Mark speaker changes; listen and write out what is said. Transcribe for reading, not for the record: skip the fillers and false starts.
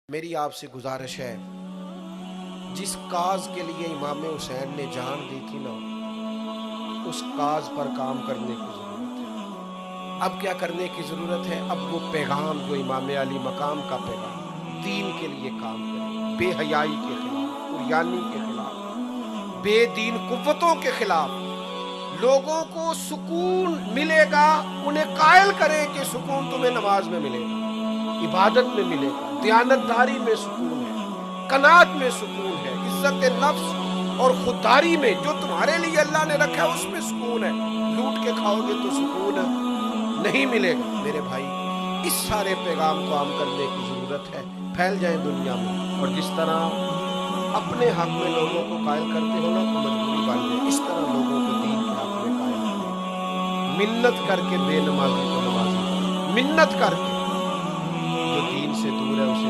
Speaker 1: मेरी आपसे गुजारिश है, जिस काज के लिए इमाम हुसैन ने जान दी थी ना, उस काज पर काम करने की जरूरत है। अब क्या करने की जरूरत है? अब वो पैगाम जो इमाम अली मकाम का पैगाम, दीन के लिए काम करें, बेहयाई के खिलाफ, उरियानी के खिलाफ, बेदीन कुव्वतों के खिलाफ। लोगों को सुकून मिलेगा, उन्हें कायल करें कि सुकून तुम्हें नमाज में मिलेगा, इबादत में मिलेगा, दयानतदारी में सुकून है, कनात में सुकून है, इज्जत नफ्स और खुददारी में जो तुम्हारे लिए अल्लाह ने रखा है उसमें सुकून है। लूट के खाओगे तो सुकून नहीं मिलेगा। मेरे भाई, इस सारे पैगाम को आम करने की जरूरत है, फैल जाए दुनिया में। और जिस तरह अपने हक में लोगों को कायल करते हो ना, तो मजबूरी बन जाए, इस तरह लोगों को दीन के हक में कायल करें। मिन्नत करके बेनमाजी को नमाजी, मिन्नत करके जो दीन से दूर है उसे